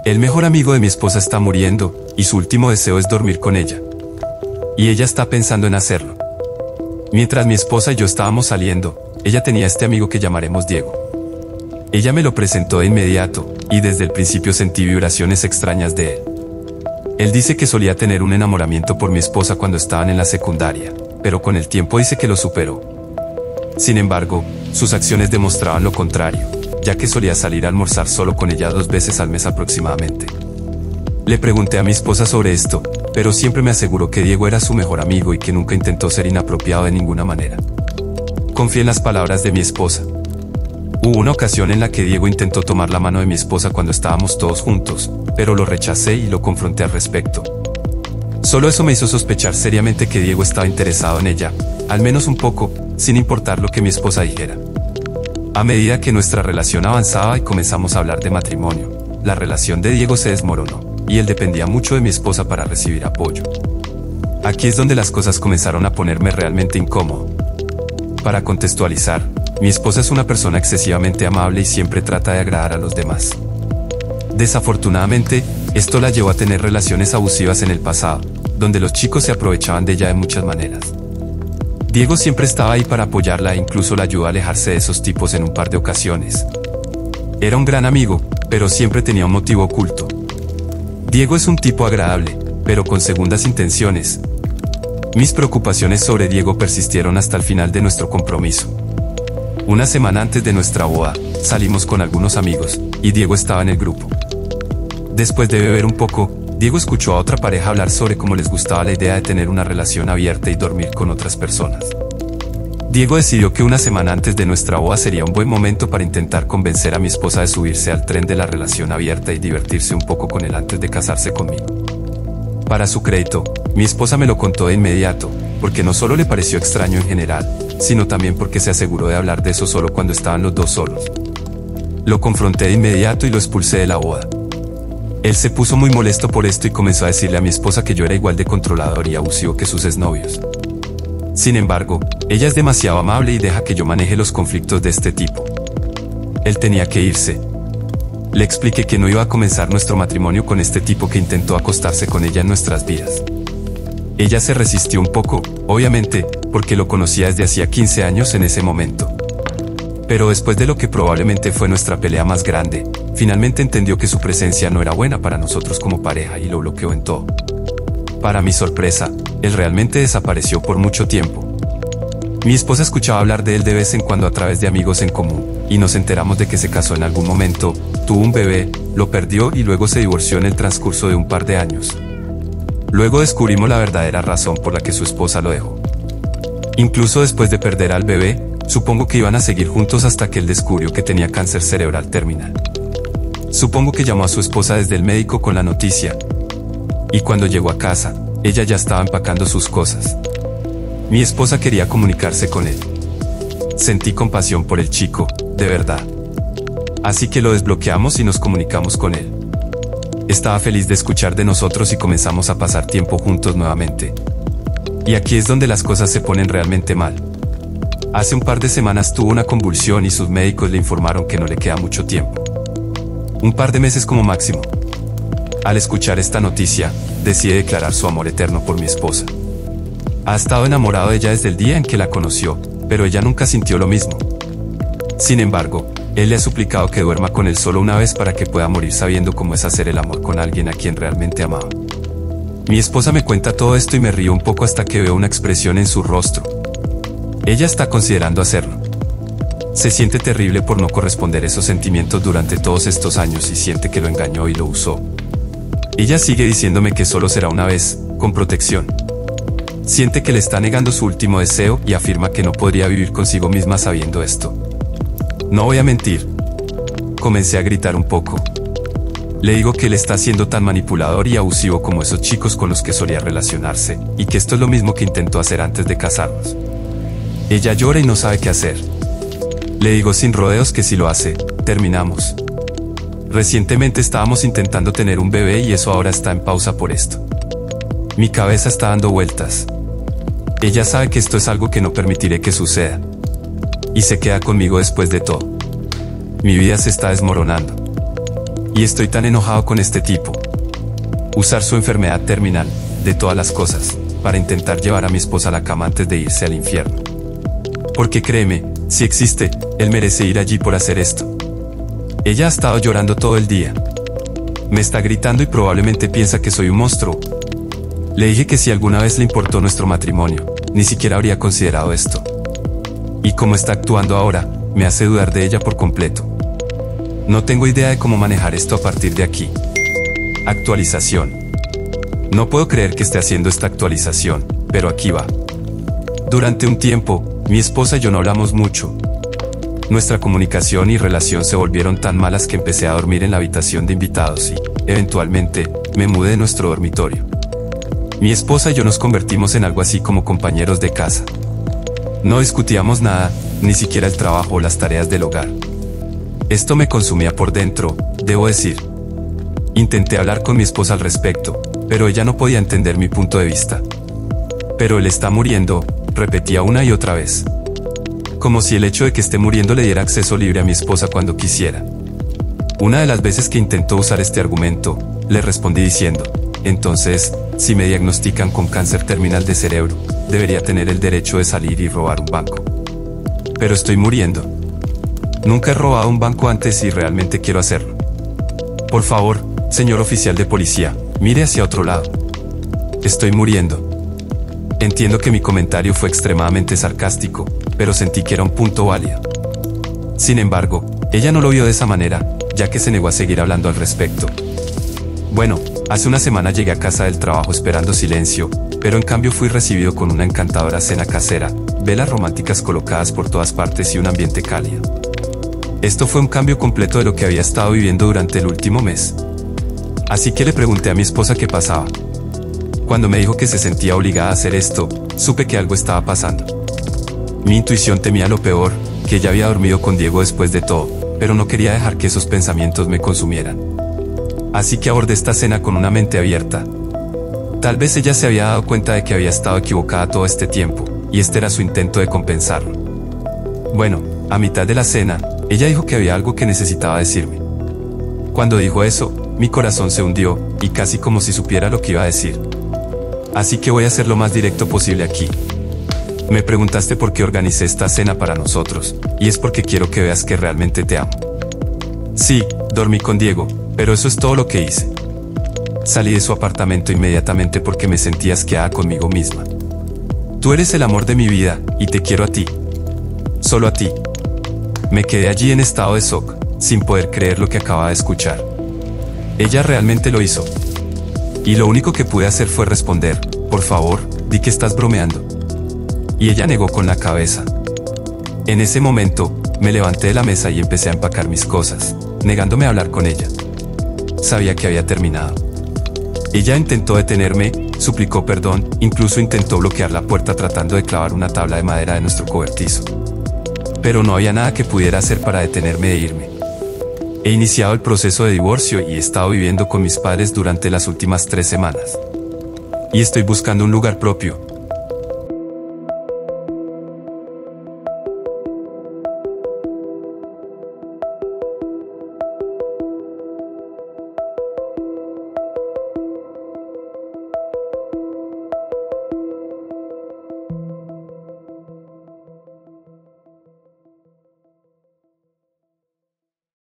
El mejor amigo de mi esposa está muriendo, y su último deseo es dormir con ella. Y ella está pensando en hacerlo. Mientras mi esposa y yo estábamos saliendo, ella tenía este amigo que llamaremos Diego. Ella me lo presentó de inmediato, y desde el principio sentí vibraciones extrañas de él. Él dice que solía tener un enamoramiento por mi esposa cuando estaban en la secundaria, pero con el tiempo dice que lo superó. Sin embargo, sus acciones demostraban lo contrario, ya que solía salir a almorzar solo con ella 2 veces al mes aproximadamente. Le pregunté a mi esposa sobre esto, pero siempre me aseguró que Diego era su mejor amigo y que nunca intentó ser inapropiado de ninguna manera. Confié en las palabras de mi esposa. Hubo una ocasión en la que Diego intentó tomar la mano de mi esposa cuando estábamos todos juntos, pero lo rechacé y lo confronté al respecto. Solo eso me hizo sospechar seriamente que Diego estaba interesado en ella, al menos un poco, sin importar lo que mi esposa dijera. A medida que nuestra relación avanzaba y comenzamos a hablar de matrimonio, la relación de Diego se desmoronó, y él dependía mucho de mi esposa para recibir apoyo. Aquí es donde las cosas comenzaron a ponerme realmente incómodo. Para contextualizar, mi esposa es una persona excesivamente amable y siempre trata de agradar a los demás. Desafortunadamente, esto la llevó a tener relaciones abusivas en el pasado, donde los chicos se aprovechaban de ella de muchas maneras. Diego siempre estaba ahí para apoyarla e incluso la ayudó a alejarse de esos tipos en un par de ocasiones. Era un gran amigo, pero siempre tenía un motivo oculto. Diego es un tipo agradable, pero con segundas intenciones. Mis preocupaciones sobre Diego persistieron hasta el final de nuestro compromiso. Una semana antes de nuestra boda, salimos con algunos amigos, y Diego estaba en el grupo. Después de beber un poco, Diego escuchó a otra pareja hablar sobre cómo les gustaba la idea de tener una relación abierta y dormir con otras personas. Diego decidió que una semana antes de nuestra boda sería un buen momento para intentar convencer a mi esposa de subirse al tren de la relación abierta y divertirse un poco con él antes de casarse conmigo. Para su crédito, mi esposa me lo contó de inmediato, porque no solo le pareció extraño en general, sino también porque se aseguró de hablar de eso solo cuando estaban los dos solos. Lo confronté de inmediato y lo expulsé de la boda. Él se puso muy molesto por esto y comenzó a decirle a mi esposa que yo era igual de controlador y abusivo que sus exnovios. Sin embargo, ella es demasiado amable y deja que yo maneje los conflictos de este tipo. Él tenía que irse. Le expliqué que no iba a comenzar nuestro matrimonio con este tipo que intentó acostarse con ella en nuestras vidas. Ella se resistió un poco, obviamente, porque lo conocía desde hacía 15 años en ese momento. Pero después de lo que probablemente fue nuestra pelea más grande, finalmente entendió que su presencia no era buena para nosotros como pareja y lo bloqueó en todo. Para mi sorpresa, él realmente desapareció por mucho tiempo. Mi esposa escuchaba hablar de él de vez en cuando a través de amigos en común, y nos enteramos de que se casó en algún momento, tuvo un bebé, lo perdió y luego se divorció en el transcurso de un par de años. Luego descubrimos la verdadera razón por la que su esposa lo dejó. Incluso después de perder al bebé, supongo que iban a seguir juntos hasta que él descubrió que tenía cáncer cerebral terminal. Supongo que llamó a su esposa desde el médico con la noticia. Y cuando llegó a casa, ella ya estaba empacando sus cosas. Mi esposa quería comunicarse con él. Sentí compasión por el chico, de verdad. Así que lo desbloqueamos y nos comunicamos con él. Estaba feliz de escuchar de nosotros y comenzamos a pasar tiempo juntos nuevamente. Y aquí es donde las cosas se ponen realmente mal. Hace un par de semanas tuvo una convulsión y sus médicos le informaron que no le queda mucho tiempo. Un par de meses como máximo. Al escuchar esta noticia, decide declarar su amor eterno por mi esposa. Ha estado enamorado de ella desde el día en que la conoció, pero ella nunca sintió lo mismo. Sin embargo, él le ha suplicado que duerma con él solo una vez para que pueda morir sabiendo cómo es hacer el amor con alguien a quien realmente amaba. Mi esposa me cuenta todo esto y me río un poco hasta que veo una expresión en su rostro. Ella está considerando hacerlo. Se siente terrible por no corresponder esos sentimientos durante todos estos años y siente que lo engañó y lo usó. Ella sigue diciéndome que solo será una vez, con protección. Siente que le está negando su último deseo y afirma que no podría vivir consigo misma sabiendo esto. No voy a mentir. Comencé a gritar un poco. Le digo que él está siendo tan manipulador y abusivo como esos chicos con los que solía relacionarse, y que esto es lo mismo que intentó hacer antes de casarnos. Ella llora y no sabe qué hacer. Le digo sin rodeos que si lo hace, terminamos. Recientemente estábamos intentando tener un bebé y eso ahora está en pausa por esto. Mi cabeza está dando vueltas. Ella sabe que esto es algo que no permitiré que suceda. Y se queda conmigo después de todo. Mi vida se está desmoronando. Y estoy tan enojado con este tipo. Usar su enfermedad terminal, de todas las cosas, para intentar llevar a mi esposa a la cama antes de irse al infierno. Porque créeme, si existe, él merece ir allí por hacer esto. Ella ha estado llorando todo el día. Me está gritando y probablemente piensa que soy un monstruo. Le dije que si alguna vez le importó nuestro matrimonio, ni siquiera habría considerado esto. Y como está actuando ahora, me hace dudar de ella por completo. No tengo idea de cómo manejar esto a partir de aquí. Actualización. No puedo creer que esté haciendo esta actualización, pero aquí va. Durante un tiempo, mi esposa y yo no hablamos mucho. Nuestra comunicación y relación se volvieron tan malas que empecé a dormir en la habitación de invitados y, eventualmente, me mudé de nuestro dormitorio. Mi esposa y yo nos convertimos en algo así como compañeros de casa. No discutíamos nada, ni siquiera el trabajo o las tareas del hogar. Esto me consumía por dentro, debo decir. Intenté hablar con mi esposa al respecto, pero ella no podía entender mi punto de vista. Pero él está muriendo, repetía una y otra vez. Como si el hecho de que esté muriendo le diera acceso libre a mi esposa cuando quisiera. Una de las veces que intentó usar este argumento, le respondí diciendo, entonces, si me diagnostican con cáncer terminal de cerebro, debería tener el derecho de salir y robar un banco. Pero estoy muriendo. Nunca he robado un banco antes y realmente quiero hacerlo. Por favor, señor oficial de policía, mire hacia otro lado. Estoy muriendo. Entiendo que mi comentario fue extremadamente sarcástico, pero sentí que era un punto válido. Sin embargo, ella no lo vio de esa manera, ya que se negó a seguir hablando al respecto. Bueno, hace una semana llegué a casa del trabajo esperando silencio, pero en cambio fui recibido con una encantadora cena casera, velas románticas colocadas por todas partes y un ambiente cálido. Esto fue un cambio completo de lo que había estado viviendo durante el último mes. Así que le pregunté a mi esposa qué pasaba. Cuando me dijo que se sentía obligada a hacer esto, supe que algo estaba pasando. Mi intuición temía lo peor, que ella había dormido con Diego después de todo, pero no quería dejar que esos pensamientos me consumieran. Así que abordé esta cena con una mente abierta. Tal vez ella se había dado cuenta de que había estado equivocada todo este tiempo, y este era su intento de compensarlo. Bueno, a mitad de la cena, ella dijo que había algo que necesitaba decirme. Cuando dijo eso, mi corazón se hundió, y casi como si supiera lo que iba a decir. Así que voy a ser lo más directo posible aquí. Me preguntaste por qué organicé esta cena para nosotros, y es porque quiero que veas que realmente te amo. Sí, dormí con Diego, pero eso es todo lo que hice. Salí de su apartamento inmediatamente porque me sentía asqueada conmigo misma. Tú eres el amor de mi vida, y te quiero a ti. Solo a ti. Me quedé allí en estado de shock, sin poder creer lo que acababa de escuchar. Ella realmente lo hizo. Y lo único que pude hacer fue responder, por favor, di que estás bromeando. Y ella negó con la cabeza. En ese momento, me levanté de la mesa y empecé a empacar mis cosas, negándome a hablar con ella. Sabía que había terminado. Ella intentó detenerme, suplicó perdón, incluso intentó bloquear la puerta tratando de clavar una tabla de madera de nuestro cobertizo. Pero no había nada que pudiera hacer para detenerme de irme. He iniciado el proceso de divorcio y he estado viviendo con mis padres durante las últimas 3 semanas. Y estoy buscando un lugar propio,